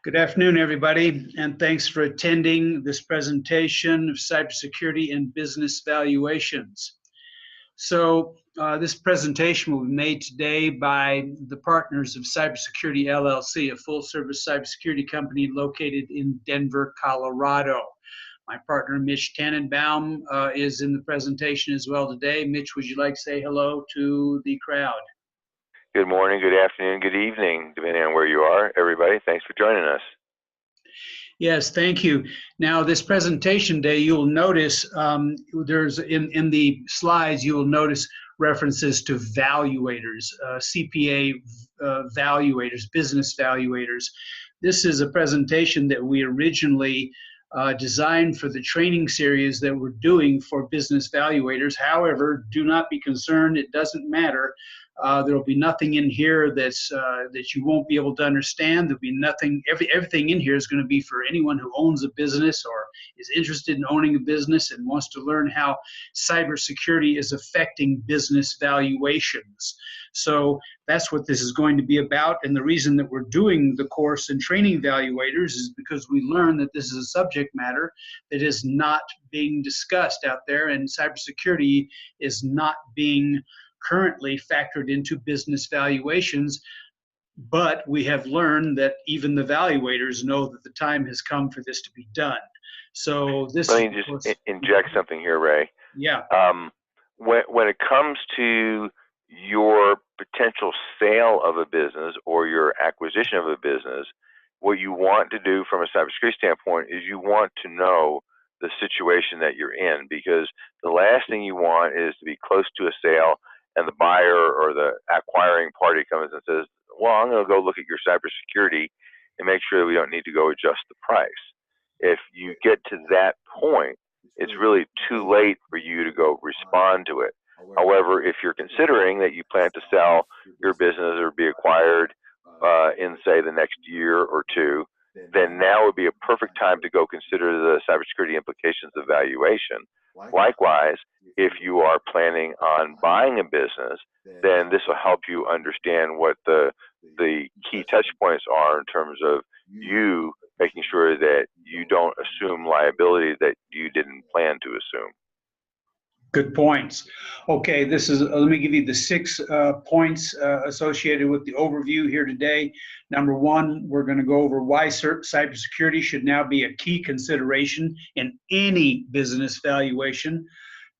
Good afternoon, everybody, and thanks for attending this presentation of cybersecurity and business valuations. So this presentation will be made today by the partners of Cybersecurity LLC, a full-service cybersecurity company located in Denver, Colorado. My partner, Mitch Tanenbaum, is in the presentation as well today. Mitch, would you like to say hello to the crowd? Good morning, good afternoon, good evening, depending on where you are. Everybody, thanks for joining us. Yes, thank you. Now, this presentation day, you'll notice there's in the slides, you will notice references to valuators, CPA valuators, business valuators. This is a presentation that we originally designed for the training series that we're doing for business valuators. However, do not be concerned, it doesn't matter. There will be nothing in here that's that you won't be able to understand. There'll be nothing. Everything in here is going to be for anyone who owns a business or is interested in owning a business and wants to learn how cybersecurity is affecting business valuations. So that's what this is going to be about. And the reason that we're doing the course in training valuators is because we learn that this is a subject matter that is not being discussed out there, and cybersecurity is not being currently factored into business valuations, but we have learned that even the valuators know that the time has come for this to be done. So this. Let me just inject something here, Ray. Yeah. When it comes to your potential sale of a business or your acquisition of a business, what you want to do from a cybersecurity standpoint is you want to know the situation that you're in, because the last thing you want is to be close to a sale and the buyer or the acquiring party comes and says, well, I'm going to go look at your cybersecurity and make sure that we don't need to go adjust the price. If you get to that point, it's really too late for you to go respond to it. However, if you're considering that you plan to sell your business or be acquired in, say, the next year or two, then now would be a perfect time to go consider the cybersecurity implications of valuation. Likewise, if you are planning on buying a business, then this will help you understand what the key touch points are in terms of you making sure that you don't assume liability that you didn't plan to assume. Good points. Okay, this is, let me give you the 6 points associated with the overview here today. Number 1, we're going to go over why cybersecurity should now be a key consideration in any business valuation.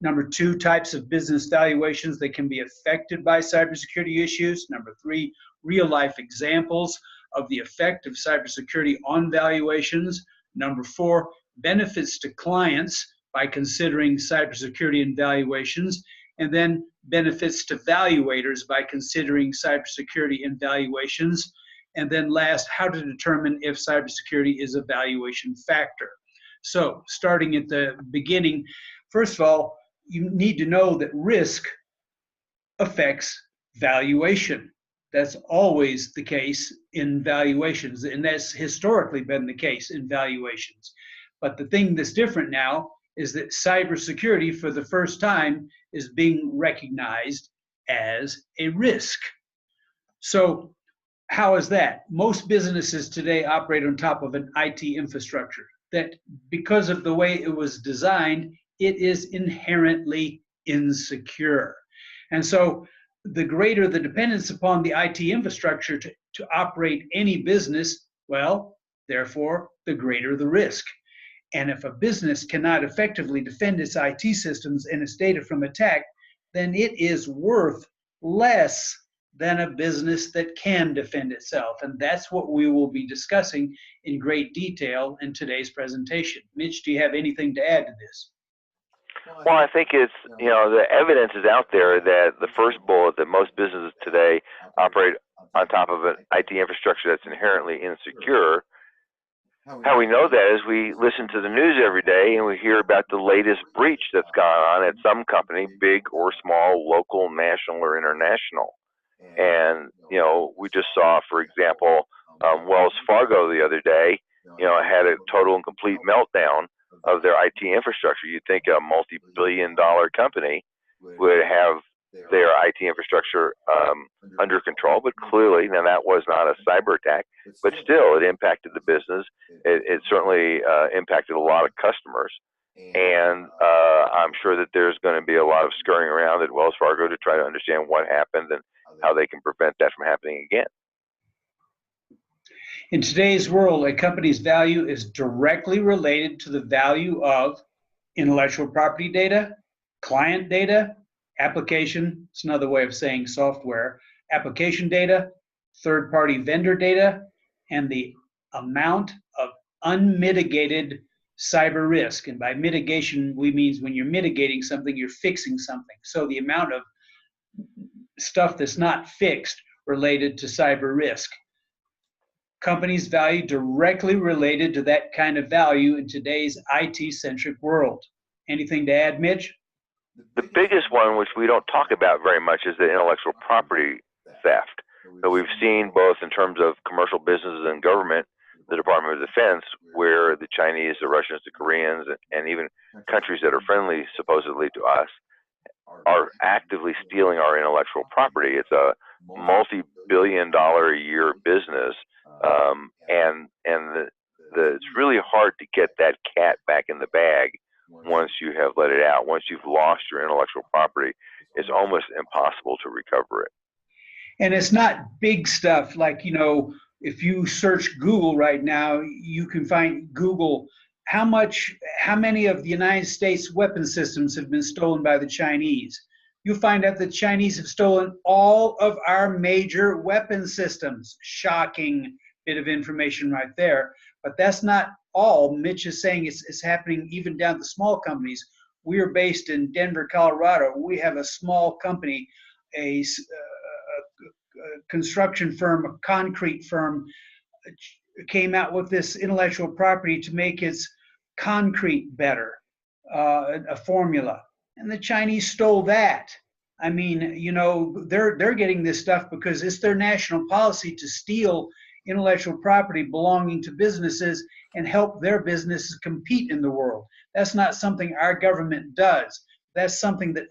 Number 2, types of business valuations that can be affected by cybersecurity issues. Number 3, real-life examples of the effect of cybersecurity on valuations. Number 4, benefits to clients by considering cybersecurity and valuations, and then benefits to valuators by considering cybersecurity and valuations, and then last, how to determine if cybersecurity is a valuation factor. So, starting at the beginning, first of all, you need to know that risk affects valuation. That's always the case in valuations, and that's historically been the case in valuations. But the thing that's different now is that cybersecurity, for the first time, is being recognized as a risk. So how is that? Most businesses today operate on top of an IT infrastructure that, because of the way it was designed, it is inherently insecure. And so the greater the dependence upon the IT infrastructure to operate any business, well, therefore, the greater the risk. And if a business cannot effectively defend its IT systems and its data from attack, then it is worth less than a business that can defend itself. And that's what we will be discussing in great detail in today's presentation. Mitch, do you have anything to add to this? Well, I think it's, the evidence is out there that the first bullet, that most businesses today operate on top of an IT infrastructure that's inherently insecure. How we know that is we listen to the news every day and we hear about the latest breach that's gone on at some company, big or small, local, national, or international. And, we just saw, for example, Wells Fargo the other day, had a total and complete meltdown of their IT infrastructure. You'd think a multi-billion-dollar company would have their IT infrastructure under control. But clearly, now that was not a cyber attack, but still it impacted the business. It certainly impacted a lot of customers. And I'm sure that there's going to be a lot of scurrying around at Wells Fargo to try to understand what happened and how they can prevent that from happening again. In today's world, a company's value is directly related to the value of intellectual property data, client data, application, it's another way of saying software, application data, third-party vendor data, and the amount of unmitigated cyber risk. And by mitigation, we mean when you're mitigating something, you're fixing something. So the amount of stuff that's not fixed related to cyber risk. Companies' value directly related to that kind of value in today's IT-centric world. Anything to add, Mitch? The biggest one, which we don't talk about very much, is the intellectual property theft. So we've seen both in terms of commercial businesses and government, the Department of Defense, where the Chinese, the Russians, the Koreans, and even countries that are friendly supposedly to us are actively stealing our intellectual property. It's a multi-billion-dollar a year business, and it's really hard to get that cat back in the bag once you have let it out. Once you've lost your intellectual property, it's almost impossible to recover it. And it's not big stuff like, you know, if you search Google right now, you can find Google how many of the United States weapon systems have been stolen by the Chinese. You'll find out the Chinese have stolen all of our major weapon systems. Shocking bit of information right there. But that's not all. Mitch is saying it's happening even down to small companies. We are based in Denver, Colorado. We have a small company, a construction firm, a concrete firm, came out with this intellectual property to make its concrete better, a formula. And the Chinese stole that. I mean, you know, they're getting this stuff because it's their national policy to steal intellectual property belonging to businesses and help their businesses compete in the world. That's not something our government does. That's something that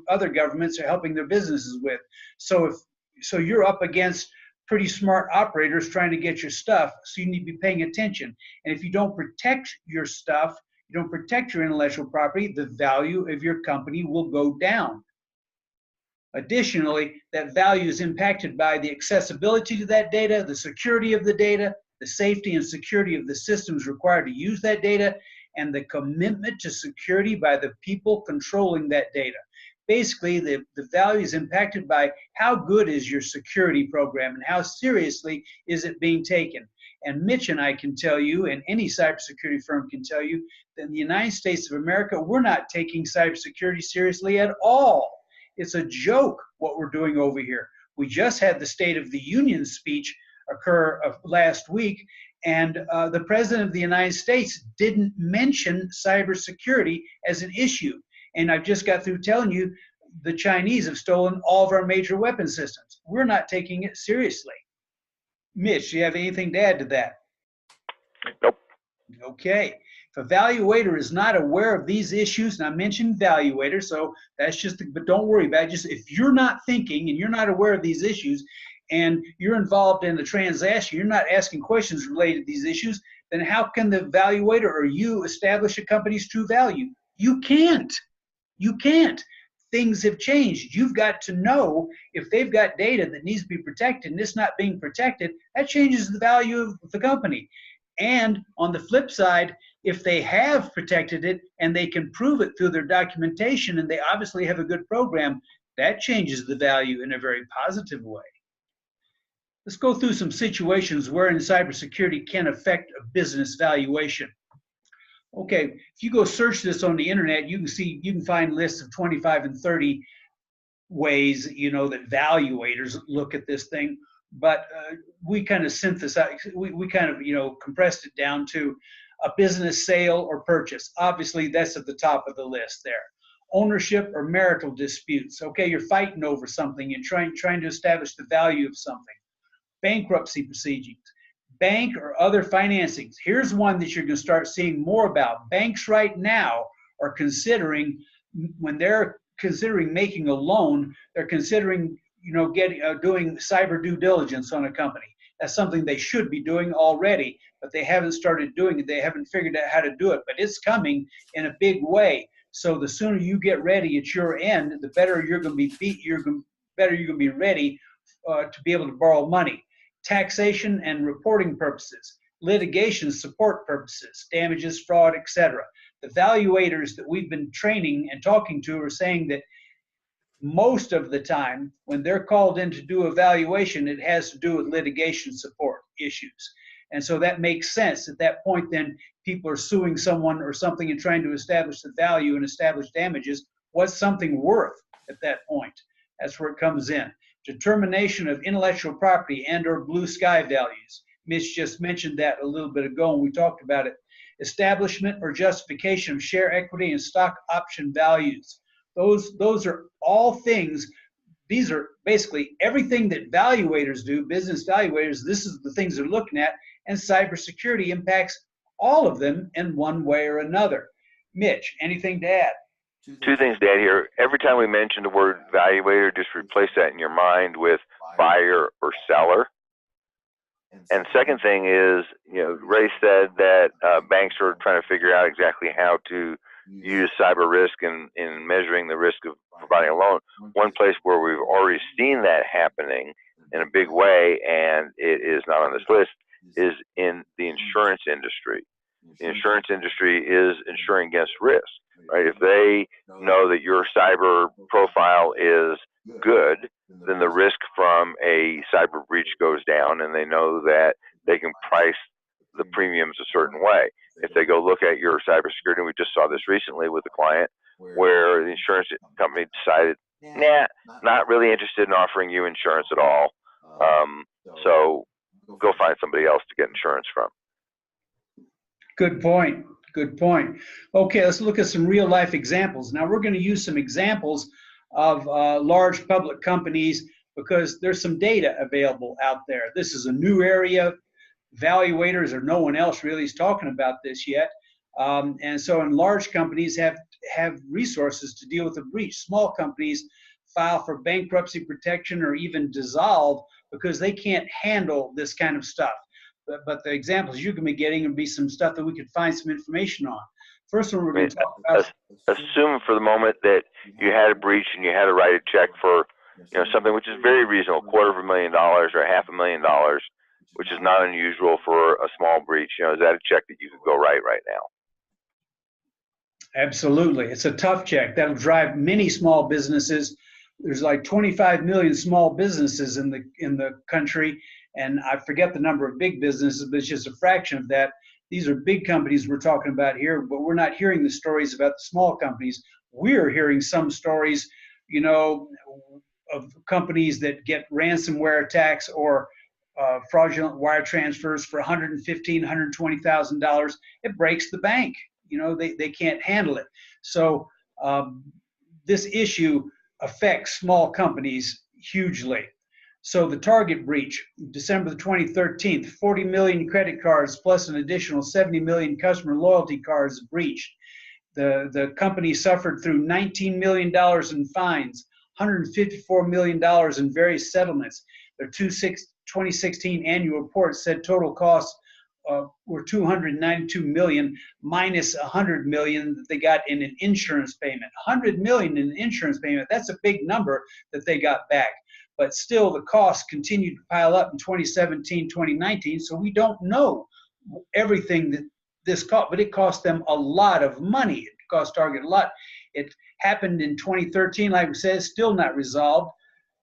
other governments are helping their businesses with. So you're up against pretty smart operators trying to get your stuff, so you need to be paying attention. And if you don't protect your stuff, you don't protect your intellectual property, the value of your company will go down. Additionally, that value is impacted by the accessibility to that data, the security of the data, the safety and security of the systems required to use that data, and the commitment to security by the people controlling that data. Basically, the value is impacted by how good is your security program and how seriously is it being taken. And Mitch and I can tell you, and any cybersecurity firm can tell you, that in the United States of America, we're not taking cybersecurity seriously at all. It's a joke what we're doing over here. We just had the State of the Union speech occur last week, and the President of the United States didn't mention cybersecurity as an issue. And I've just got through telling you the Chinese have stolen all of our major weapon systems. We're not taking it seriously. Mitch, do you have anything to add to that? Nope. Okay. If a valuator is not aware of these issues, and I mentioned valuator, so that's just, but don't worry about it. Just if you're not thinking and you're not aware of these issues and you're involved in the transaction, you're not asking questions related to these issues, then how can the valuator or you establish a company's true value? You can't. You can't. Things have changed. You've got to know if they've got data that needs to be protected and it's not being protected, that changes the value of the company. And on the flip side, if they have protected it and they can prove it through their documentation and they obviously have a good program, that changes the value in a very positive way. Let's go through some situations wherein cybersecurity can affect a business valuation. Okay, if you go search this on the internet, you can find lists of 25 and 30 ways, you know, that valuators look at this thing. But we kind of synthesized, we kind of, you know, compressed it down to a business sale or purchase. Obviously, that's at the top of the list there. Ownership or marital disputes. Okay, you're fighting over something and trying to establish the value of something. Bankruptcy proceedings. Bank or other financings. Here's one that you're going to start seeing more about. Banks right now are considering, when they're considering making a loan, they're considering, doing cyber due diligence on a company. That's something they should be doing already, but they haven't started doing it. They haven't figured out how to do it, but it's coming in a big way. So the sooner you get ready at your end, the better you're going to be better you're going to be ready to be able to borrow money. Taxation and reporting purposes, litigation support purposes, damages, fraud, etc. The valuators that we've been training and talking to are saying that most of the time when they're called in to do a valuation, it has to do with litigation support issues. And so that makes sense. At that point, then people are suing someone or something and trying to establish the value and establish damages. What's something worth at that point? That's where it comes in. Determination of intellectual property and or blue sky values. Mitch just mentioned that a little bit ago when we talked about it. Establishment or justification of share equity and stock option values. Those are all things. These are basically everything that valuators do, business valuators. This is the things they're looking at, and cybersecurity impacts all of them in one way or another. Mitch, anything to add? Two things to add here. Every time we mention the word valuator, just replace that in your mind with buyer or seller. And second thing is, Ray said that banks are trying to figure out exactly how to use cyber risk in measuring the risk of providing a loan. One place where we've already seen that happening in a big way, and it is not on this list, is in the insurance industry. The insurance industry is insuring against risk, right? If they know that your cyber profile is good, then the risk from a cyber breach goes down, and they know that they can price the premiums a certain way. If they go look at your cybersecurity, and we just saw this recently with a client where the insurance company decided, nah, not really interested in offering you insurance at all. So go find somebody else to get insurance from. Good point. Good point. Okay, let's look at some real life examples. Now we're going to use some examples of large public companies because there's some data available out there. This is a new area. Valuators or no one else really is talking about this yet. And so in large companies have resources to deal with a breach. Small companies file for bankruptcy protection or even dissolve because they can't handle this kind of stuff. But the examples you can be getting would be some stuff that we could find some information on. First one we're going to talk about. Assume for the moment that you had a breach and you had to write a check for something which is very reasonable, $250,000 or $500,000, which is not unusual for a small breach. Is that a check that you could go write right now? Absolutely. It's a tough check. That'll drive many small businesses. There's like 25 million small businesses in the country, and I forget the number of big businesses, but it's just a fraction of that. These are big companies we're talking about here, but we're not hearing the stories about the small companies. We're hearing some stories, of companies that get ransomware attacks or fraudulent wire transfers for $115,000, $120,000. It breaks the bank. They can't handle it. So this issue affects small companies hugely. So the Target breach, December the 2013, 40 million credit cards plus an additional 70 million customer loyalty cards breached. The company suffered through $19 million in fines, $154 million in various settlements. Their 2016 annual report said total costs were $292 million minus $100 million that they got in an insurance payment. $100 million in an insurance payment, that's a big number that they got back. But still, the costs continued to pile up in 2017, 2019, so we don't know everything that this cost, but it cost them a lot of money. It cost Target a lot. It happened in 2013, like we said, still not resolved.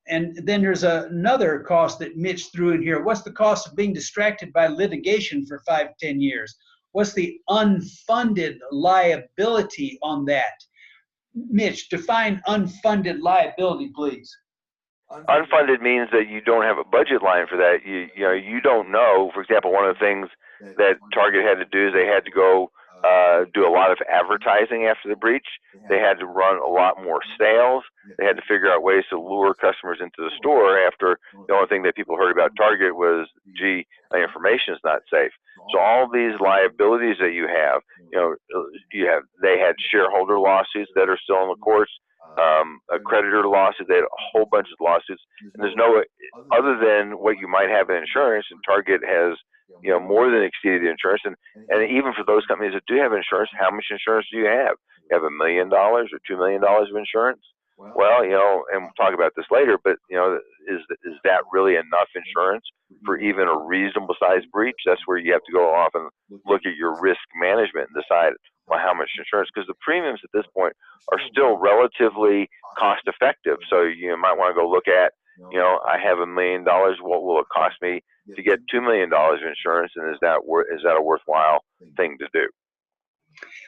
And then there's another cost that Mitch threw in here. What's the cost of being distracted by litigation for 5 to 10 years? What's the unfunded liability on that? Mitch, define unfunded liability, please. Unfunded means that you don't have a budget line for that. You don't know. For example, one of the things that Target had to do is they had to go do a lot of advertising after the breach. They had to run a lot more sales. They had to figure out ways to lure customers into the store after the only thing that people heard about Target was, gee, my information is not safe. So all these liabilities that you have, they had shareholder lawsuits that are still in the courts. a creditor lawsuit. They had a whole bunch of lawsuits, and there's no other than what you might have in insurance. And Target has more than exceeded the insurance, and even for those companies that do have insurance, how much insurance do you have? You have $1 million or $2 million of insurance? Well, and we'll talk about this later, but is that really enough insurance for even a reasonable sized breach? That's where you have to go off and look at your risk management and decide, well, how much insurance, because the premiums at this point are still relatively cost effective. So you might want to go look at, I have $1 million. What will it cost me to get $2 million of insurance, and is that a worthwhile thing to do?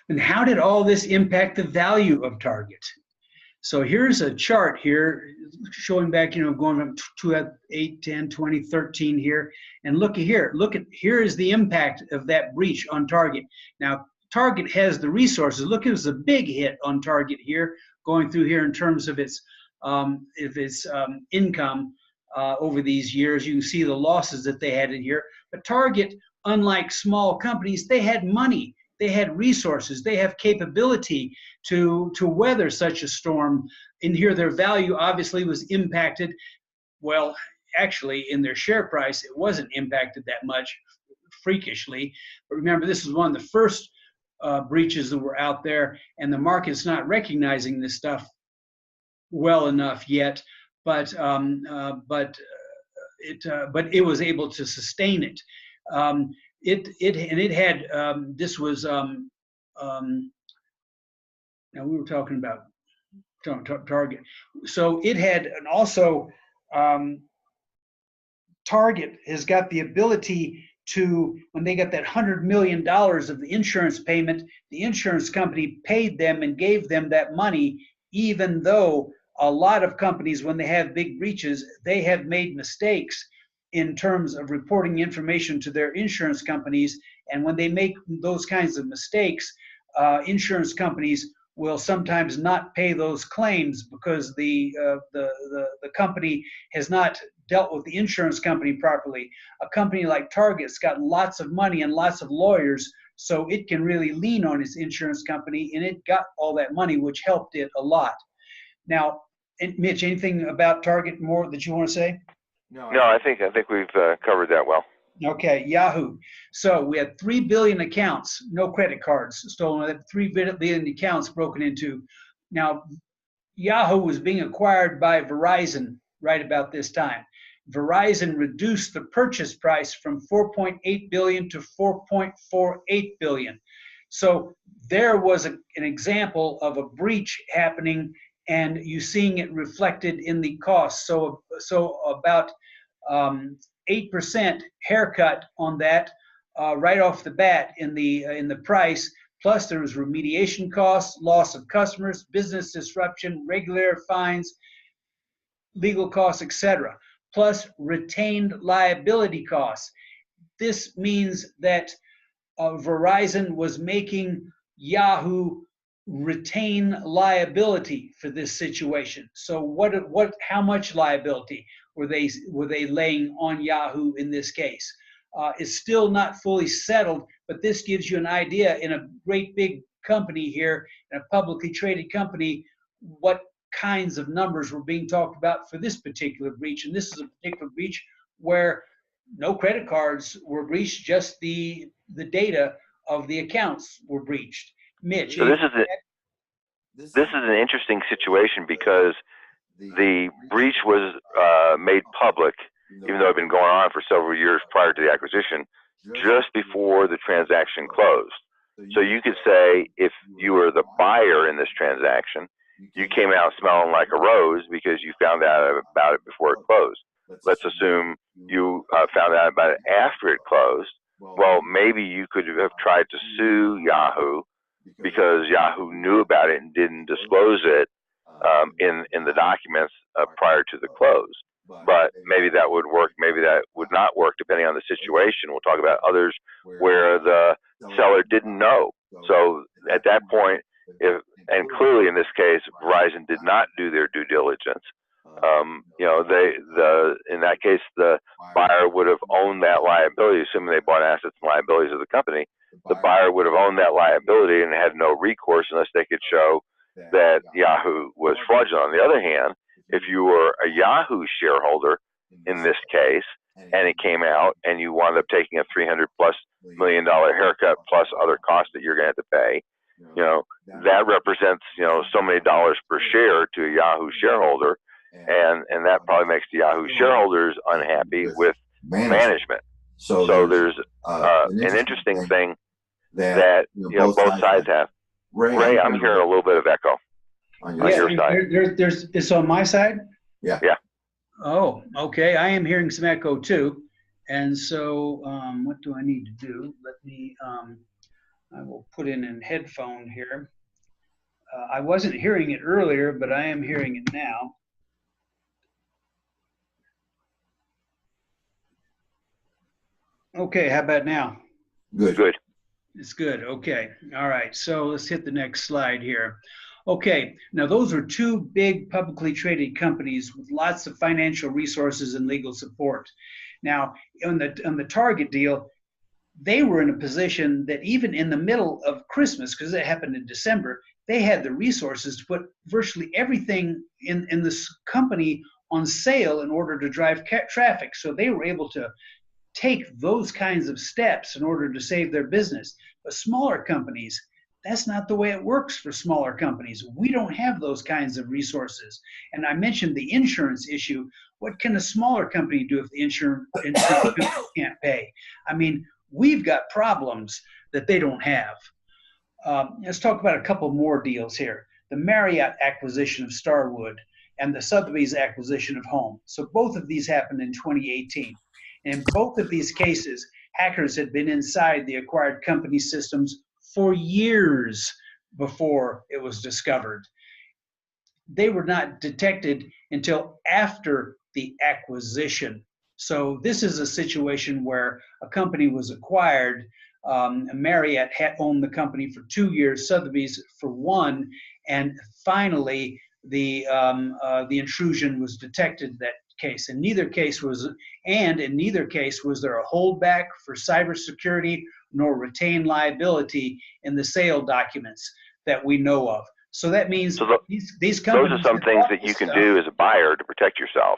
And how did all this impact the value of Target? So here's a chart here showing back, going from 2008, 10, 20, 13 here. And look at here. Here is the impact of that breach on Target. Now, Target has the resources. Look, it was a big hit on Target here, going through here in terms of its income over these years. You can see the losses that they had in here. But Target, unlike small companies, they had money. They had resources. They have capability to weather such a storm. In here, their value obviously was impacted. Well, actually, in their share price, it wasn't impacted that much, freakishly. But remember, this was one of the first breaches that were out there, and the market's not recognizing this stuff well enough yet. But it was able to sustain it. It had this was now we were talking about Target. So it had, and also Target has got the ability to, when they got that $100 million of the insurance payment, the insurance company paid them and gave them that money, even though a lot of companies, when they have big breaches, they have made mistakes in terms of reporting information to their insurance companies. And when they make those kinds of mistakes, insurance companies will sometimes not pay those claims because the company has not dealt with the insurance company properly. A company like Target's got lots of money and lots of lawyers, so it can really lean on its insurance company, and it got all that money, which helped it a lot. Now, Mitch, anything about Target more that you want to say? No, I think we've covered that well. Okay, Yahoo. So we had 3 billion accounts, no credit cards stolen, 3 billion accounts broken into. Now, Yahoo was being acquired by Verizon right about this time. Verizon reduced the purchase price from 4.8 billion to 4.48 billion. So there was an example of a breach happening, and you seeing it reflected in the cost. So about 8% haircut on that right off the bat in the price. Plus there was remediation costs, loss of customers, business disruption, regular fines, legal costs, etc. Plus retained liability costs. This means that Verizon was making Yahoo retain liability for this situation. So how much liability were they laying on Yahoo in this case? It's still not fully settled, but this gives you an idea in a great big company here, in a publicly traded company, what kinds of numbers were being talked about for this particular breach. And this is a particular breach where no credit cards were breached, just the data of the accounts were breached. Mitch, so this is an interesting situation because the breach was made public, even though it had been going on for several years prior to the acquisition, just before the transaction closed. So you could say, if you were the buyer in this transaction, you came out smelling like a rose because you found out about it before it closed. Let's assume you found out about it after it closed. Well, maybe you could have tried to sue Yahoo because Yahoo knew about it and didn't disclose it in the documents prior to the close. But maybe that would work, maybe that would not work, depending on the situation. We'll talk about others where the seller didn't know. So at that point, and clearly in this case, Verizon did not do their due diligence. In that case, the buyer would have owned that liability, assuming they bought assets and liabilities of the company. The buyer would have owned that liability and had no recourse unless they could show that Yahoo was fraudulent. On the other hand, if you were a Yahoo shareholder in this case, and it came out and you wound up taking a $300+ million haircut plus other costs that you're going to have to pay, that represents, so many dollars per share to a Yahoo shareholder. And that probably makes the Yahoo shareholders unhappy with management. So there's an interesting thing that both sides have. Ray, I'm hearing a little bit of echo on your side. It's on my side? Yeah. Oh, okay. I am hearing some echo too. And so what do I need to do? Let me, I will put in a headphone here. I wasn't hearing it earlier, but I am hearing it now. Okay, how about now? Good. It's good. Okay. All right. So let's hit the next slide here. Okay. Now, those are two big publicly traded companies with lots of financial resources and legal support. Now, on the Target deal, they were in a position that even in the middle of Christmas, because it happened in December, they had the resources to put virtually everything in this company on sale in order to drive traffic. So they were able to take those kinds of steps in order to save their business. But smaller companies, that's not the way it works for smaller companies. We don't have those kinds of resources. And I mentioned the insurance issue. What can a smaller company do if the insurance company can't pay? I mean, we've got problems that they don't have. Let's talk about a couple more deals here. The Marriott acquisition of Starwood and the Sotheby's acquisition of Home. So both of these happened in 2018. In both of these cases, hackers had been inside the acquired company systems for years before it was discovered. They were not detected until after the acquisition. So this is a situation where a company was acquired. Marriott had owned the company for 2 years, Sotheby's for 1, and finally the intrusion was detected that case. In neither case was there a holdback for cybersecurity nor retained liability in the sale documents that we know of. So that means these companies. Those are some things that you can do as a buyer to protect yourself.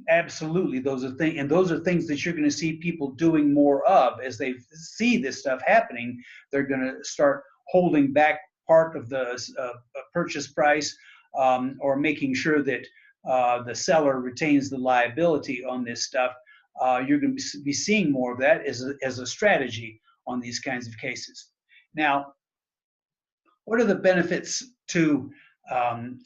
Absolutely, those are things that you're going to see people doing more of as they see this stuff happening. They're going to start holding back part of the purchase price or making sure that the seller retains the liability on this stuff. You're going to be seeing more of that as a strategy on these kinds of cases. Now, what are the benefits to, and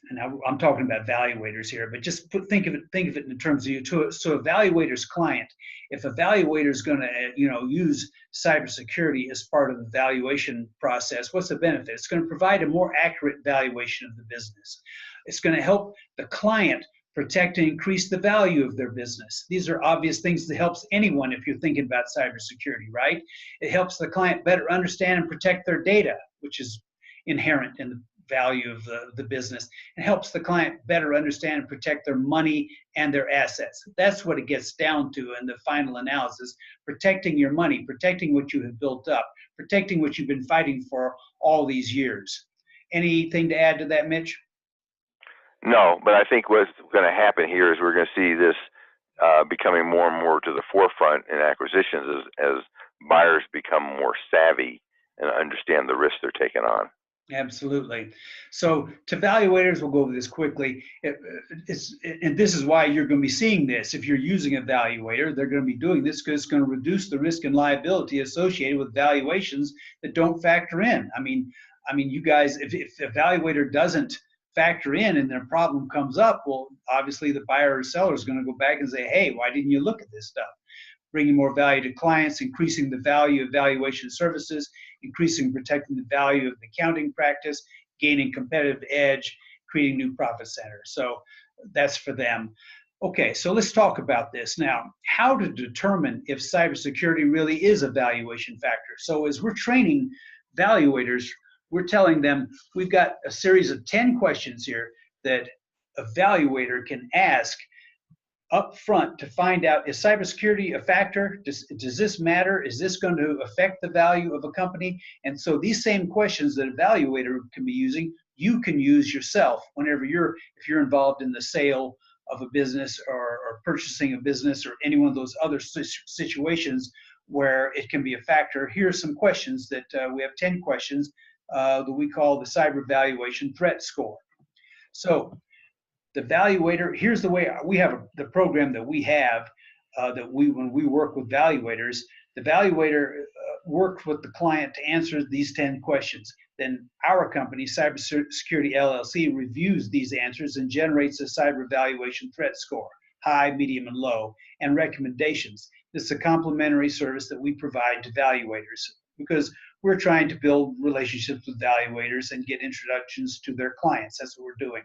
I'm talking about valuators here, but just think of it in terms of you. So a valuator's client, if a valuator is going to use cybersecurity as part of the valuation process, what's the benefit? It's going to provide a more accurate valuation of the business. It's going to help the client protect and increase the value of their business. These are obvious things that helps anyone if you're thinking about cybersecurity, right? It helps the client better understand and protect their data, which is inherent in the value of the business. It helps the client better understand and protect their money and their assets. That's what it gets down to in the final analysis: protecting your money, protecting what you have built up, protecting what you've been fighting for all these years. Anything to add to that, Mitch? No, but I think what's going to happen here is we're going to see this becoming more and more to the forefront in acquisitions as buyers become more savvy and understand the risks they're taking on. Absolutely. So to valuators, we'll go over this quickly. And this is why you're going to be seeing this. If you're using a valuator, they're going to be doing this because it's going to reduce the risk and liability associated with valuations that don't factor in. I mean, you guys, if a valuator doesn't factor in and their problem comes up, well, obviously the buyer or seller is going to go back and say, hey, why didn't you look at this stuff? Bringing more value to clients, increasing the value of valuation services, increasing and protecting the value of the accounting practice, gaining competitive edge, creating new profit centers. So that's for them. Okay, so let's talk about this now. How to determine if cybersecurity really is a valuation factor. So as we're training valuators, we're telling them we've got a series of 10 questions here that a valuator can ask up front to find out, is cybersecurity a factor? Does this matter? Is this going to affect the value of a company? And so these same questions that an evaluator can be using, you can use yourself whenever if you're involved in the sale of a business or purchasing a business or any one of those other situations where it can be a factor. Here are some questions that we have 10 questions that we call the cyber valuation threat score. So the valuator, here's the way we have the program that we have when we work with valuators, the valuator worked with the client to answer these 10 questions. Then our company, Cybersecurity LLC, reviews these answers and generates a cyber valuation threat score, high, medium, and low, and recommendations. This is a complimentary service that we provide to valuators because we're trying to build relationships with valuators and get introductions to their clients. That's what we're doing.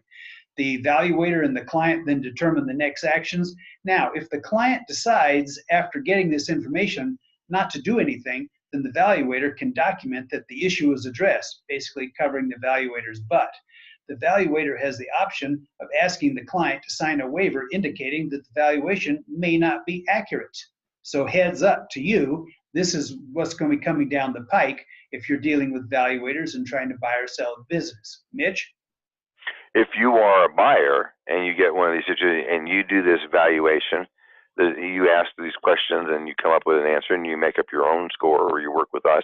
The valuator and the client then determine the next actions. Now, if the client decides after getting this information not to do anything, then the valuator can document that the issue is addressed, basically covering the valuator's butt. The valuator has the option of asking the client to sign a waiver indicating that the valuation may not be accurate. So heads up to you, this is what's going to be coming down the pike if you're dealing with valuators and trying to buy or sell a business. Mitch? If you are a buyer and you get one of these situations and you do this valuation, you ask these questions and you come up with an answer and you make up your own score, or you work with us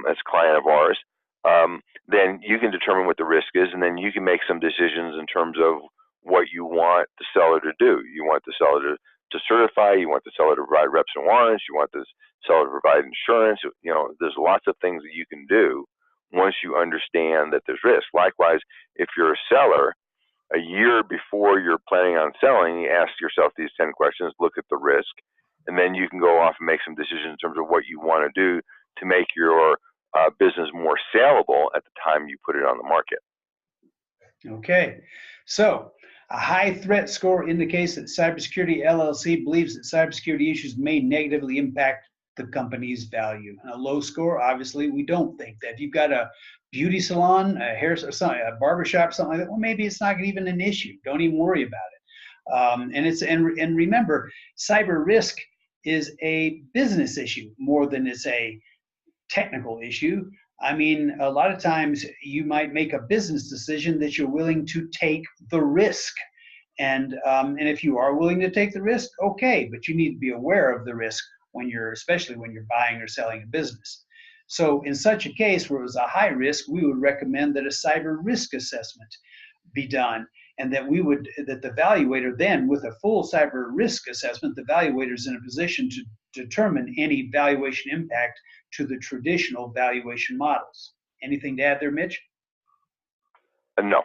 as a client of ours, then you can determine what the risk is, and then you can make some decisions in terms of what you want the seller to do. You want the seller to certify, you want the seller to provide reps and warrants, you want the seller to provide insurance. There's lots of things that you can do once you understand that there's risk. Likewise, if you're a seller, a year before you're planning on selling, you ask yourself these 10 questions, look at the risk, and then you can go off and make some decisions in terms of what you want to do to make your business more saleable at the time you put it on the market. Okay, so a high threat score indicates that Cybersecurity LLC believes that cybersecurity issues may negatively impact the company's value. And a low score, obviously, we don't think that. If you've got a beauty salon, a hair, something, a barbershop, something like that, well, maybe it's not even an issue. Don't even worry about it. And remember, cyber risk is a business issue more than it's a technical issue. I mean, a lot of times you might make a business decision that you're willing to take the risk. And if you are willing to take the risk, okay, but you need to be aware of the risk especially when you're buying or selling a business. So in such a case where it was a high risk, we would recommend that a cyber risk assessment be done, and that the valuator then, with a full cyber risk assessment, the valuator is in a position to determine any valuation impact to the traditional valuation models. Anything to add there, Mitch? No.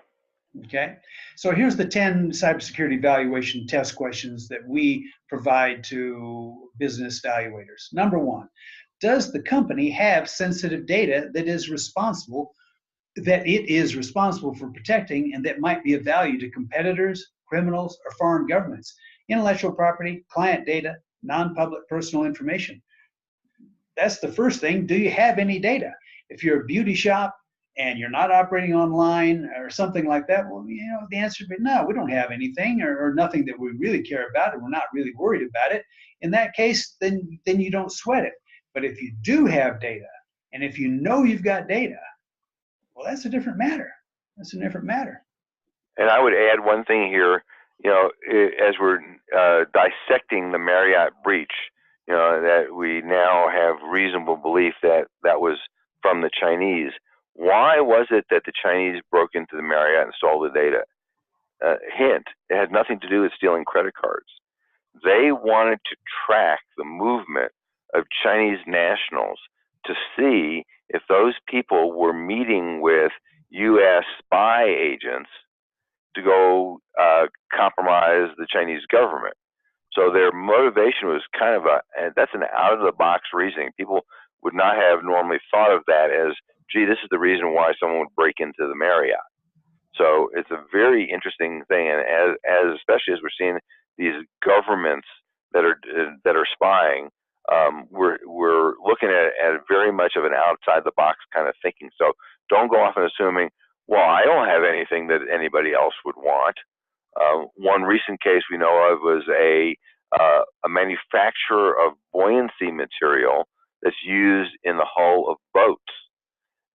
Okay, so here's the 10 cybersecurity valuation test questions that we provide to business valuators. Number 1, does the company have sensitive data that it is responsible for protecting and that might be of value to competitors, criminals, or foreign governments? Intellectual property, client data, non-public personal information. That's the first thing. Do you have any data? If you're a beauty shop and you're not operating online or something like that, well, the answer would be no, we don't have anything or nothing that we really care about, and we're not really worried about it. In that case, then you don't sweat it. But if you do have data, and if you know you've got data, well, that's a different matter. That's a different matter. And I would add one thing here, as we're dissecting the Marriott breach, that we now have reasonable belief that that was from the Chinese. Why was it that the Chinese broke into the Marriott and stole the data? Hint, it had nothing to do with stealing credit cards. They wanted to track the movement of Chinese nationals to see if those people were meeting with U.S. spy agents to go compromise the Chinese government. So their motivation was kind of that's an out-of-the-box reasoning. People would not have normally thought of that as, gee, this is the reason why someone would break into the Marriott. So it's a very interesting thing, and especially as we're seeing these governments that are spying, we're looking at very much of an outside-the-box kind of thinking. So don't go off and assuming, well, I don't have anything that anybody else would want. One recent case we know of was a manufacturer of buoyancy material that's used in the hull of boats.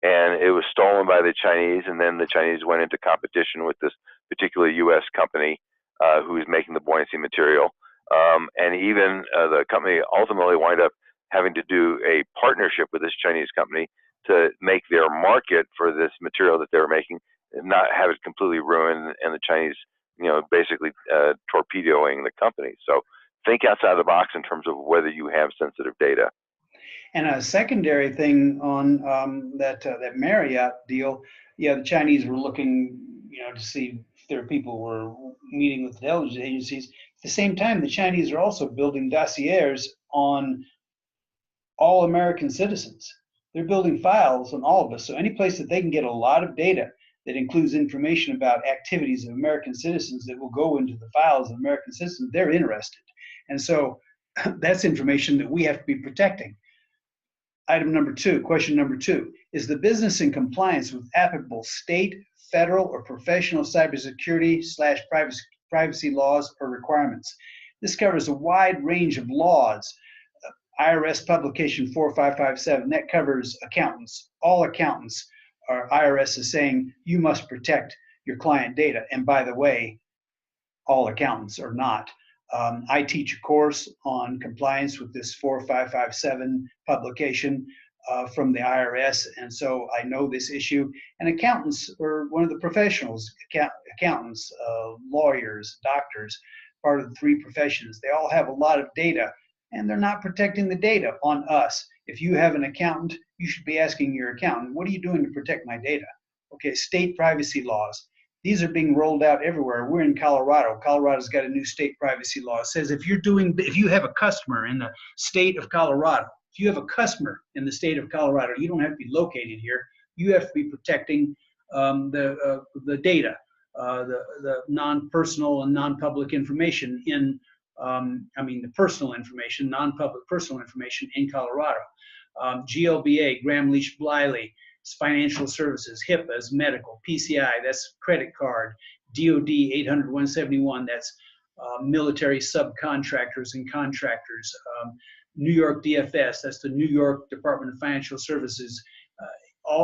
and it was stolen by the Chinese, and then the Chinese went into competition with this particular U.S. company who was making the buoyancy material, and even the company ultimately wound up having to do a partnership with this Chinese company to make their market for this material that they were making, not have it completely ruined, and the Chinese, basically torpedoing the company. So think outside the box in terms of whether you have sensitive data. And a secondary thing on that Marriott deal, yeah, the Chinese were looking, to see if there are people who were meeting with intelligence agencies. At the same time, the Chinese are also building dossiers on all American citizens. They're building files on all of us. So any place that they can get a lot of data that includes information about activities of American citizens that will go into the files of American citizens, they're interested. And so that's information that we have to be protecting. Item number 2, question number 2, is the business in compliance with applicable state, federal, or professional cybersecurity/privacy laws or requirements? This covers a wide range of laws. IRS publication 4557, that covers accountants. All accountants, IRS is saying you must protect your client data. And by the way, all accountants are not. I teach a course on compliance with this 4557 publication from the IRS, and so I know this issue. And accountants are one of the professionals, accountants, lawyers, doctors, part of the 3 professions. They all have a lot of data, and they're not protecting the data on us. If you have an accountant, you should be asking your accountant, what are you doing to protect my data? Okay, state privacy laws. These are being rolled out everywhere. We're in Colorado. Colorado's got a new state privacy law. It says if you have a customer in the state of Colorado, you don't have to be located here. You have to be protecting the data, the non-personal and non-public information the personal information, non-public personal information in Colorado. GLBA, Graham Leach Bliley, financial services, HIPAA's medical, PCI, that's credit card, DOD 800-171, that's military subcontractors and contractors, New York DFS, that's the New York Department of Financial Services,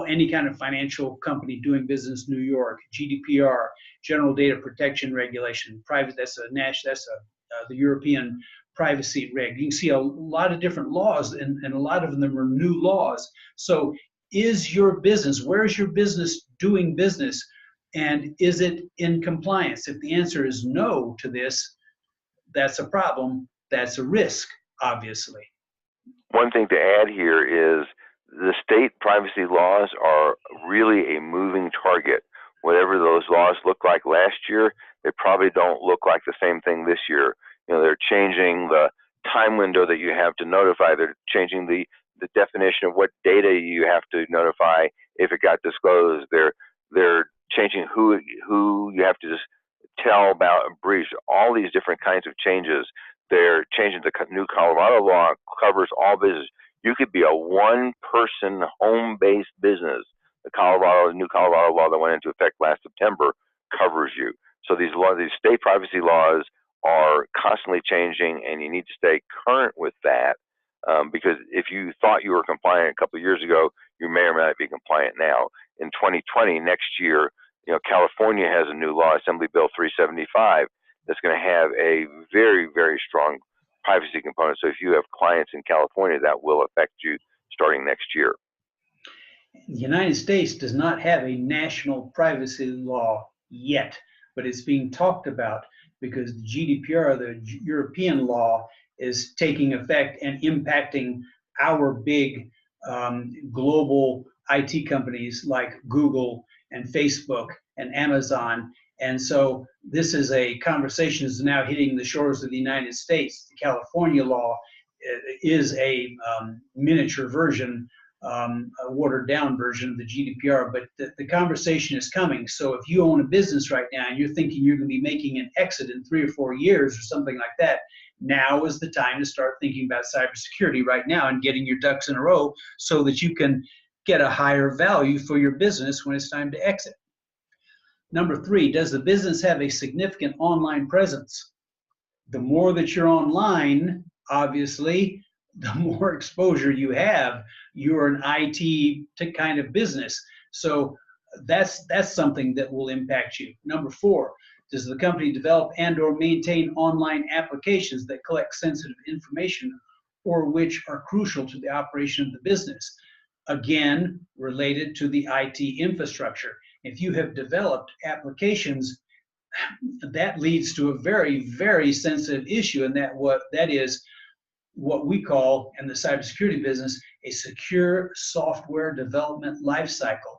any kind of financial company doing business in New York, GDPR, General Data Protection Regulation, private, the European privacy reg. You can see a lot of different laws, and a lot of them are new laws. So is your business, where is your business doing business, and is it in compliance? If the answer is no to this, that's a problem, that's a risk, obviously. One thing to add here is the state privacy laws are really a moving target. Whatever those laws look like last year, they probably don't look like the same thing this year. They're changing the time window that you have to notify. They're changing the definition of what data you have to notify if it got disclosed. They're changing who you have to just tell about a breach. All these different kinds of changes. They're changing the new Colorado law, covers all business. You could be a one-person home-based business. The new Colorado law that went into effect last September covers you. So these state privacy laws are constantly changing, and you need to stay current with that, because if you thought you were compliant a couple of years ago, you may or may not be compliant now. In 2020, next year, California has a new law, Assembly Bill 375, that's going to have a very, very strong privacy component. So if you have clients in California, that will affect you starting next year. The United States does not have a national privacy law yet, but it's being talked about because the GDPR, the European law, is taking effect and impacting our big global IT companies like Google and Facebook and Amazon. And so this is a conversation that's now hitting the shores of the United States. The California law is a miniature version, a watered down version of the GDPR, but the conversation is coming. So if you own a business right now and you're thinking you're going to be making an exit in 3 or 4 years or something like that, now is the time to start thinking about cybersecurity right now and getting your ducks in a row so that you can get a higher value for your business when it's time to exit. Number 3, does the business have a significant online presence? The more that you're online, obviously, the more exposure you have. You're an IT kind of business. So that's something that will impact you. Number 4, does the company develop and or maintain online applications that collect sensitive information or which are crucial to the operation of the business? Again, related to the IT infrastructure. If you have developed applications, that leads to a very, very sensitive issue, and that is what we call in the cybersecurity business a secure software development lifecycle.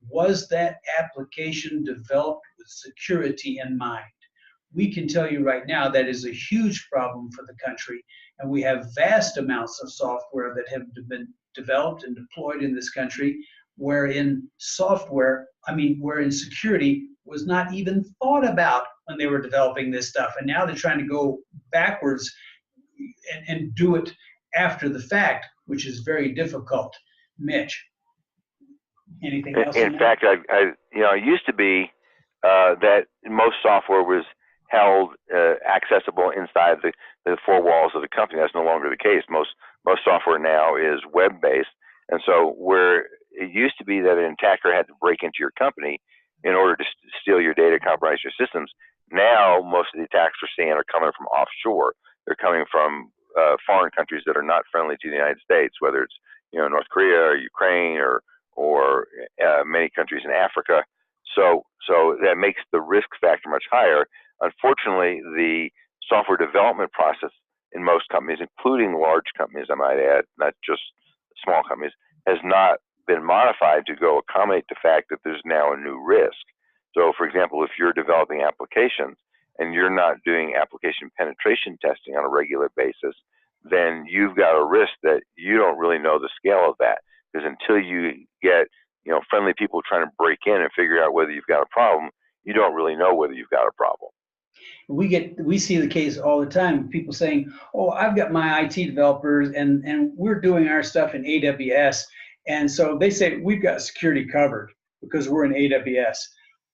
Was that application developed with security in mind? We can tell you right now that is a huge problem for the country, and we have vast amounts of software that have been developed and deployed in this country wherein security was not even thought about when they were developing this stuff. And now they're trying to go backwards and do it after the fact, which is very difficult. Mitch, anything else? In fact, it used to be that most software was held accessible inside the 4 walls of the company. That's no longer the case. Most software now is web-based, and so where it used to be that an attacker had to break into your company in order to steal your data, compromise your systems, now most of the attacks we're seeing are coming from offshore. They're coming from foreign countries that are not friendly to the United States, whether it's North Korea or Ukraine or many countries in Africa. So that makes the risk factor much higher. Unfortunately, the software development process in most companies, including large companies, I might add, not just small companies, has not been modified to go accommodate the fact that there's now a new risk. So, for example, if you're developing applications and you're not doing application penetration testing on a regular basis, then you've got a risk that you don't really know the scale of that. Because until you get friendly people trying to break in and figure out whether you've got a problem, you don't really know whether you've got a problem. We see the case all the time. People saying, "Oh, I've got my IT developers, and we're doing our stuff in AWS," and so they say we've got security covered because we're in AWS.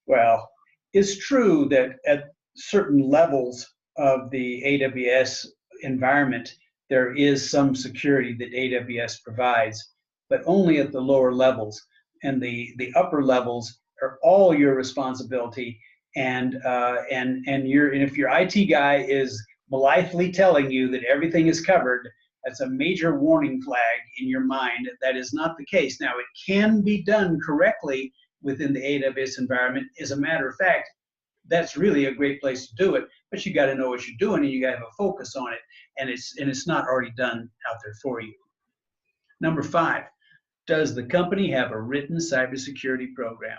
Well, it's true that at certain levels of the AWS environment, there is some security that AWS provides, but only at the lower levels. And the upper levels are all your responsibility. And if your IT guy is blithely telling you that everything is covered, that's a major warning flag in your mind. That is not the case. Now, it can be done correctly within the AWS environment. As a matter of fact, that's really a great place to do it, but you got to know what you're doing and you got to have a focus on it, and it's not already done out there for you. Number 5, does the company have a written cybersecurity program?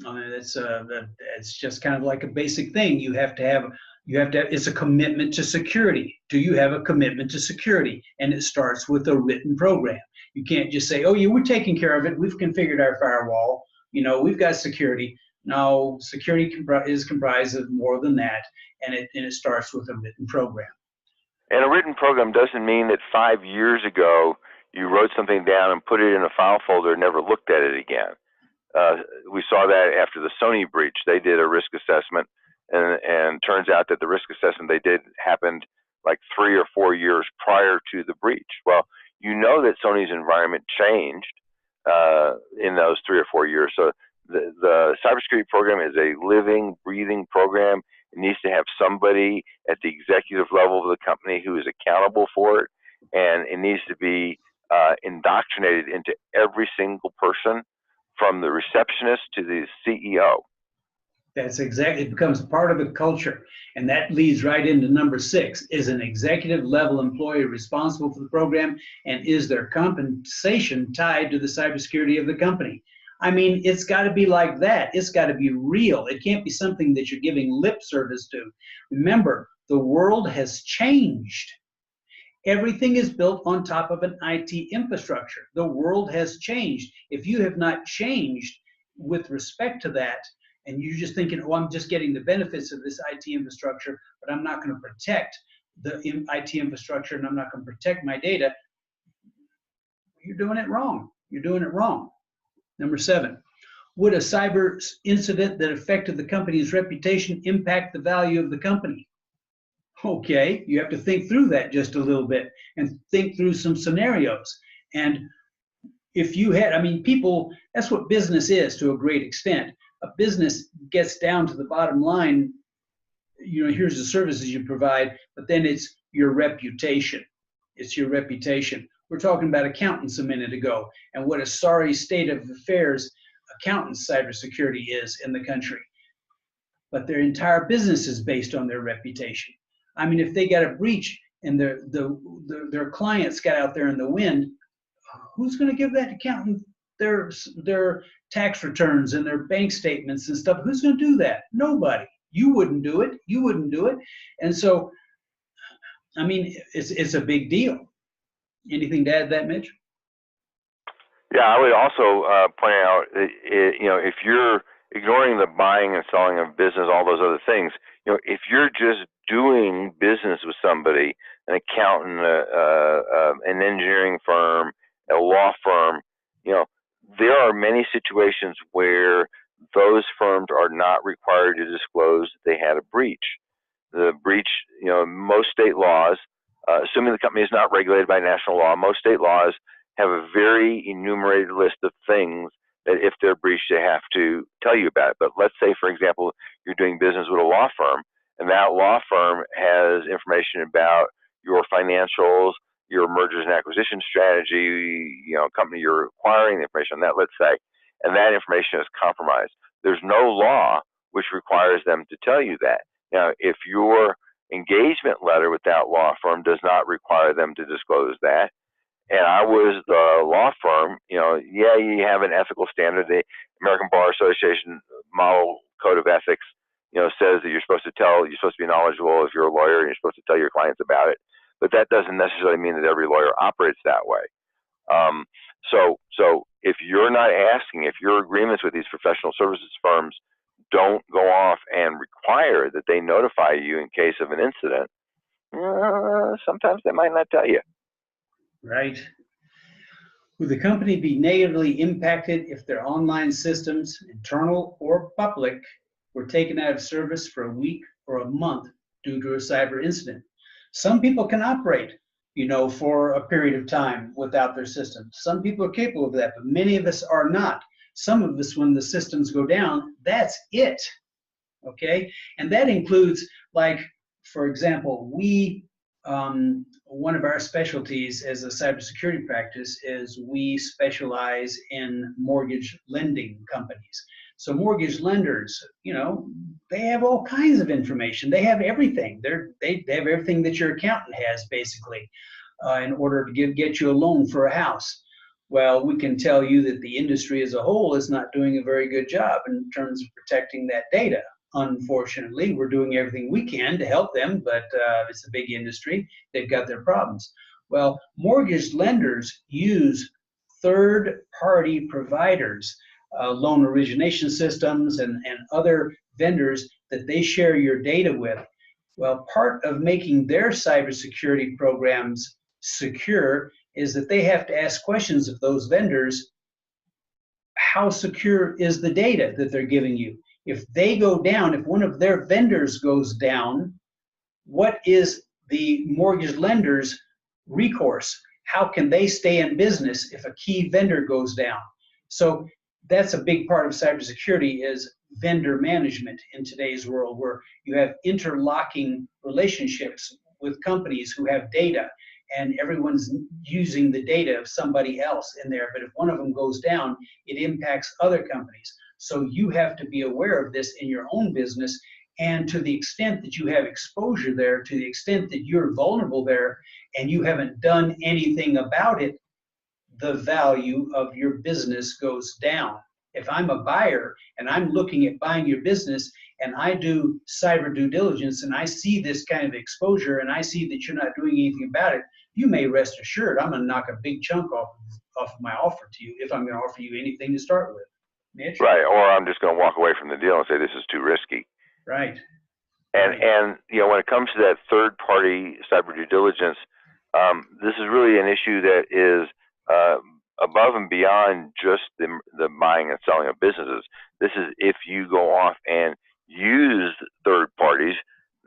I mean, it's just kind of like a basic thing. You have to have, it's a commitment to security. Do you have a commitment to security? And it starts with a written program. You can't just say, "Oh, yeah, we're taking care of it. We've configured our firewall. We've got security." No, security is comprised of more than that, and it starts with a written program. And a written program doesn't mean that 5 years ago you wrote something down and put it in a file folder and never looked at it again. We saw that after the Sony breach. They did a risk assessment, and turns out that the risk assessment they did happened like 3 or 4 years prior to the breach. Well, that Sony's environment changed in those 3 or 4 years. So the cybersecurity program is a living, breathing program. It needs to have somebody at the executive level of the company who is accountable for it, and it needs to be indoctrinated into every single person, from the receptionist to the CEO. That's exactly, it becomes part of the culture. And that leads right into number 6. Is an executive level employee responsible for the program, and is their compensation tied to the cybersecurity of the company? I mean, it's got to be like that. It's got to be real. It can't be something that you're giving lip service to. Remember, the world has changed. Everything is built on top of an IT infrastructure. The world has changed. If you have not changed with respect to that, and you're just thinking, "Oh, I'm just getting the benefits of this IT infrastructure, but I'm not going to protect the IT infrastructure and I'm not going to protect my data," you're doing it wrong. You're doing it wrong. Number 7, would a cyber incident that affected the company's reputation impact the value of the company? Okay, you have to think through that just a little bit and think through some scenarios. And if you had, I mean, people, that's what business is to a great extent. A business gets down to the bottom line, here's the services you provide, but then it's your reputation. It's your reputation. We're talking about accountants a minute ago and what a sorry state of affairs accountants cybersecurity is in the country. But their entire business is based on their reputation. I mean, if they got a breach and their clients got out there in the wind, who's going to give that accountant their tax returns and their bank statements and stuff? Who's going to do that? Nobody. You wouldn't do it. You wouldn't do it. And so, I mean, it's a big deal. Anything to add to that, Mitch? Yeah, I would also point out, if you're ignoring the buying and selling of business, all those other things, if you're just doing business with somebody, an accountant, an engineering firm, a law firm, there are many situations where those firms are not required to disclose that they had a breach. The breach, most state laws, assuming the company is not regulated by national law, most state laws have a very enumerated list of things that if they're breached, they have to tell you about it. But let's say, for example, you're doing business with a law firm, and that law firm has information about your financials, your mergers and acquisition strategy, company you're acquiring, the information on that, let's say, and that information is compromised. There's no law which requires them to tell you that. Now, if your engagement letter with that law firm does not require them to disclose that, and I was the law firm, you have an ethical standard. The American Bar Association Model Code of Ethics, says that you're supposed to be knowledgeable if you're a lawyer, and you're supposed to tell your clients about it. But that doesn't necessarily mean that every lawyer operates that way. So if you're not asking, if your agreements with these professional services firms don't go off and require that they notify you in case of an incident, sometimes they might not tell you. Right. Would the company be negatively impacted if their online systems, internal or public, were taken out of service for a week or a month due to a cyber incident? Some people can operate, for a period of time without their systems. Some people are capable of that, but many of us are not. Some of us, when the systems go down, that's it. Okay? And that includes, like, for example, one of our specialties as a cybersecurity practice is we specialize in mortgage lending companies. So mortgage lenders, they have all kinds of information. They have everything. They have everything that your accountant has, basically, in order to get you a loan for a house. Well, we can tell you that the industry as a whole is not doing a very good job in terms of protecting that data. Unfortunately, we're doing everything we can to help them, but it's a big industry. They've got their problems. Well, mortgage lenders use third-party providers, loan origination systems and other vendors that they share your data with. Well, part of making their cybersecurity programs secure is that they have to ask questions of those vendors. How secure is the data that they're giving you? If they go down, if one of their vendors goes down, what is the mortgage lender's recourse? How can they stay in business if a key vendor goes down? So that's a big part of cybersecurity, is vendor management in today's world, where you have interlocking relationships with companies who have data, and everyone's using the data of somebody else in there. But if one of them goes down, it impacts other companies. So you have to be aware of this in your own business. And to the extent that you have exposure there, to the extent that you're vulnerable there, and you haven't done anything about it, the value of your business goes down. If I'm a buyer and I'm looking at buying your business and I do cyber due diligence and I see this kind of exposure and I see that you're not doing anything about it, you may rest assured I'm going to knock a big chunk off of my offer to you, if I'm going to offer you anything to start with. Mitch? Right, or I'm just going to walk away from the deal and say this is too risky. Right. And when it comes to that third-party cyber due diligence, this is really an issue that is above and beyond just the buying and selling of businesses. This is if you go off and use third parties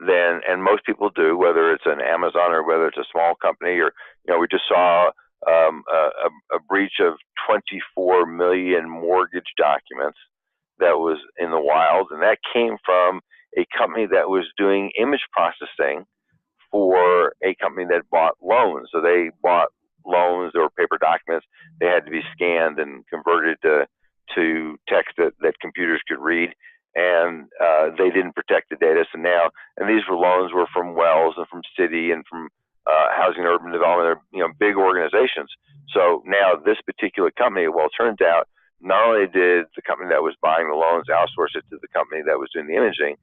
then, and most people do, whether it's an Amazon or whether it's a small company, or, we just saw a breach of 24 million mortgage documents that was in the wild, and that came from a company that was doing image processing for a company that bought loans. So they bought loans or paper documents. They had to be scanned and converted to text that computers could read, and they didn't protect the data. So now, and these loans were from Wells and from Citi and from Housing and Urban Development, big organizations. So now this particular company, well, it turns out not only did the company that was buying the loans outsource it to the company that was doing the imaging,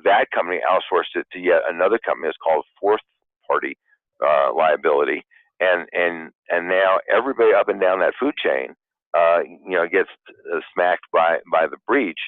that company outsourced it to yet another company. It's called fourth party liability, and now everybody up and down that food chain, gets smacked by the breach.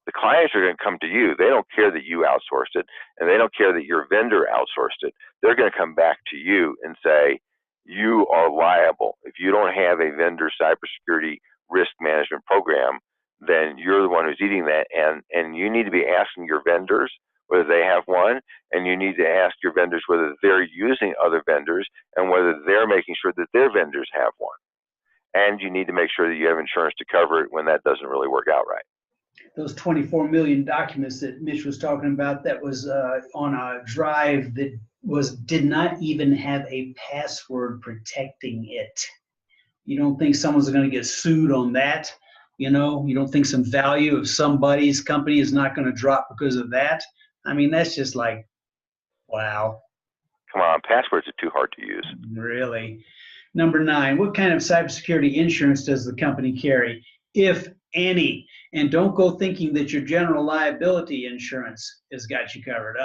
The clients are going to come to you. They don't care that you outsourced it, and they don't care that your vendor outsourced it. They're going to come back to you and say, you are liable. If you don't have a vendor cybersecurity risk management program, then you're the one who's eating that. And you need to be asking your vendors whether they have one, and you need to ask your vendors whether they're using other vendors and whether they're making sure that their vendors have one. And you need to make sure that you have insurance to cover it when that doesn't really work out right. Those 24 million documents that Mitch was talking about, that was on a drive that did not even have a password protecting it. You don't think someone's going to get sued on that? You don't think some value of somebody's company is not going to drop because of that? I mean, that's just like, wow. Come on, passwords are too hard to use. Really? Number 9, what kind of cybersecurity insurance does the company carry, if any? And don't go thinking that your general liability insurance has got you covered.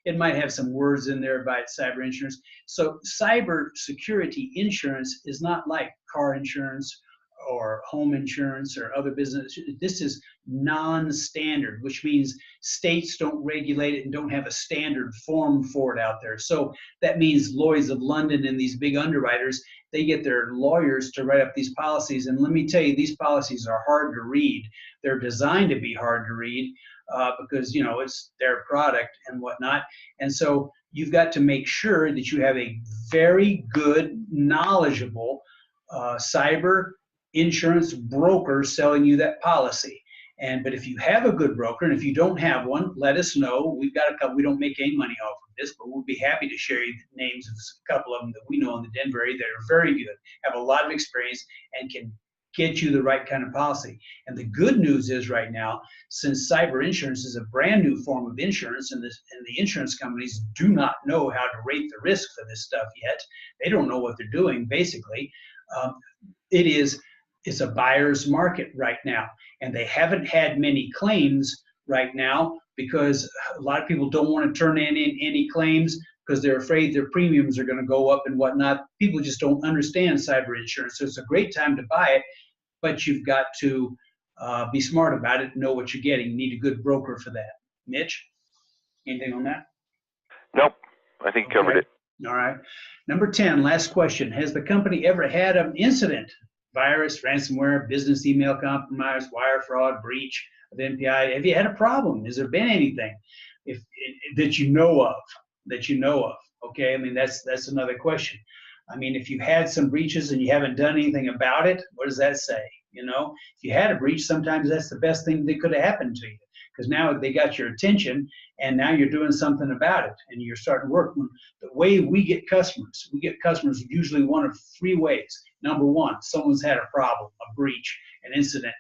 It might have some words in there about cyber insurance. So cybersecurity insurance is not like car insurance or home insurance or other business. This is non-standard, which means states don't regulate it and don't have a standard form for it out there. So that means Lloyd's of London and these big underwriters, they get their lawyers to write up these policies. And let me tell you, these policies are hard to read. They're designed to be hard to read because, it's their product and whatnot. And so you've got to make sure that you have a very good, knowledgeable cyber insurance broker selling you that policy. But if you have a good broker, and if you don't have one, let us know. We've got a couple. We don't make any money off of this, but we'll be happy to share you the names of a couple of them that we know in the Denver area that are very good, have a lot of experience, and can get you the right kind of policy. And the good news is right now, since cyber insurance is a brand new form of insurance, and the insurance companies do not know how to rate the risk for this stuff yet. They don't know what they're doing, basically. It's a buyer's market right now, and they haven't had many claims right now because a lot of people don't want to turn in any claims because they're afraid their premiums are going to go up and whatnot. People just don't understand cyber insurance. So it's a great time to buy it, but you've got to be smart about it and know what you're getting. You need a good broker for that. Mitch, anything on that? Nope, I think you covered it. All right. Number 10, last question. Has the company ever had an incident? Virus, ransomware, business email compromise, wire fraud, breach of NPI. Have you had a problem? Has there been anything that you know of? Okay, I mean, that's another question. I mean, if you had some breaches and you haven't done anything about it, what does that say? If you had a breach, sometimes that's the best thing that could have happened to you, because now they got your attention and now you're doing something about it and you're starting to work. The way we get customers usually one of 3 ways. Number 1, someone's had a problem, a breach, an incident.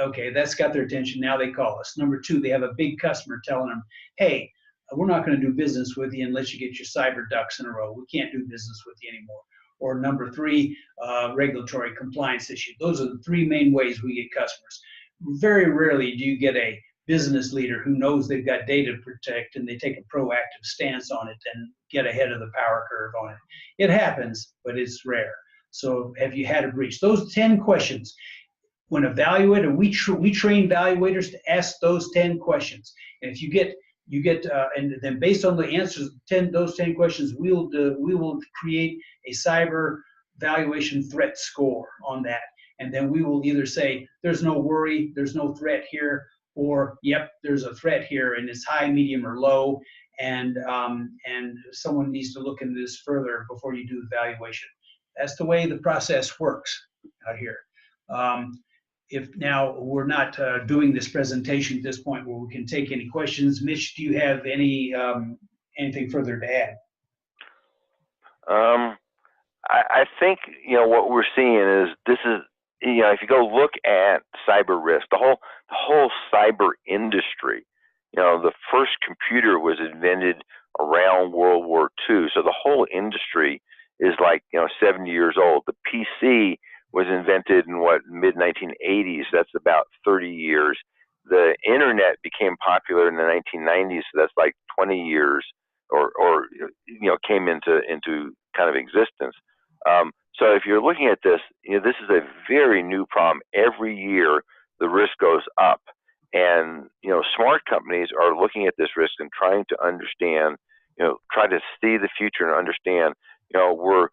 Okay, that's got their attention. Now they call us. Number 2, they have a big customer telling them, hey, we're not going to do business with you unless you get your cyber ducks in a row. We can't do business with you anymore. Or number 3, regulatory compliance issue. Those are the 3 main ways we get customers. Very rarely do you get a business leader who knows they've got data to protect and they take a proactive stance on it and get ahead of the power curve on it. It happens, but it's rare. So have you had a breach? Those 10 questions. When evaluated, we train valuators to ask those 10 questions. And if you get, and then based on the answers, those 10 questions, we will create a cyber valuation threat score on that. And then we will either say, there's no worry, there's no threat here, or, yep, there's a threat here and it's high, medium, or low. and someone needs to look into this further before you do the valuation. That's the way the process works out here. If now we're not doing this presentation at this point where we can take any questions. Mitch, do you have anything further to add? I think, what we're seeing is this is, if you go look at cyber risk, the whole cyber industry, the first computer was invented around World War II. So the whole industry is like, 70 years old. The PC was invented in mid-1980s. That's about 30 years. The internet became popular in the 1990s. So that's like 20 years or came into kind of existence. So if you're looking at this, this is a very new problem. Every year, the risk goes up. And, smart companies are looking at this risk and trying to understand, try to see the future and understand, we're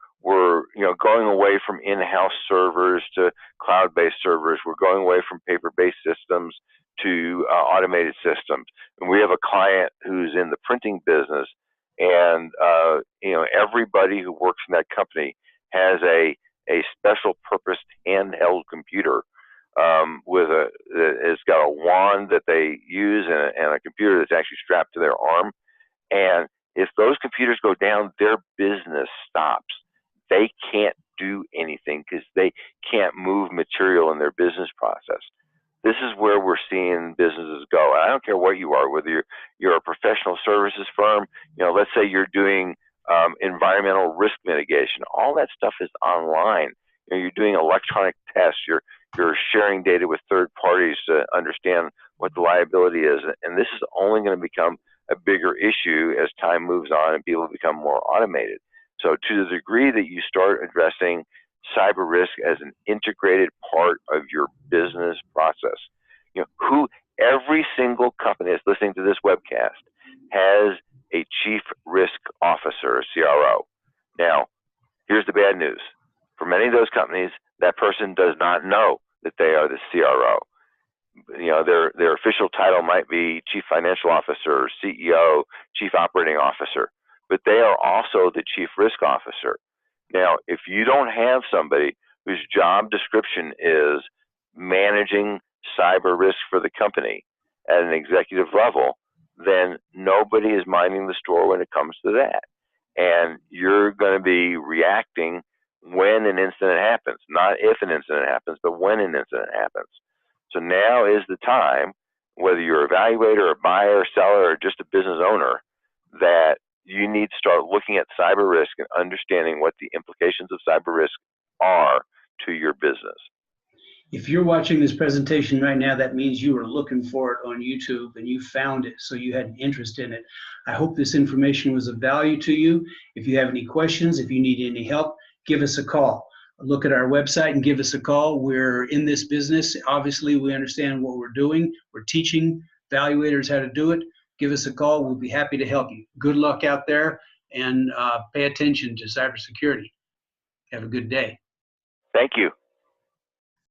going away from in-house servers to cloud-based servers. We're going away from paper-based systems to automated systems. And we have a client who's in the printing business, and, everybody who works in that company has a special purposed handheld computer it's got a wand that they use and a computer that's actually strapped to their arm. And if those computers go down, their business stops. They can't do anything because they can't move material in their business process. This is where we're seeing businesses go. And I don't care what you are, whether you're a professional services firm, let's say you're doing environmental risk mitigation. All that stuff is online. You're doing electronic tests. You're sharing data with third parties to understand what the liability is. And this is only going to become a bigger issue as time moves on and people become more automated. So to the degree that you start addressing cyber risk as an integrated part of your business process, every single company that's listening to this webcast has a chief risk officer, a CRO. Now, here's the bad news. For many of those companies, that person does not know that they are the CRO. Their official title might be Chief Financial Officer, CEO, Chief Operating Officer, but they are also the Chief Risk Officer. Now, if you don't have somebody whose job description is managing cyber risk for the company at an executive level, then nobody is minding the store when it comes to that. And you're going to be reacting when an incident happens, not if an incident happens, but when an incident happens. So now is the time, whether you're a valuator, a buyer, seller, or just a business owner, that you need to start looking at cyber risk and understanding what the implications of cyber risk are to your business. If you're watching this presentation right now, that means you were looking for it on YouTube and you found it, so you had an interest in it. I hope this information was of value to you. If you have any questions, if you need any help, give us a call. Look at our website and give us a call. We're in this business. Obviously, we understand what we're doing. We're teaching valuators how to do it. Give us a call. We'll be happy to help you. Good luck out there, and pay attention to cybersecurity. Have a good day. Thank you.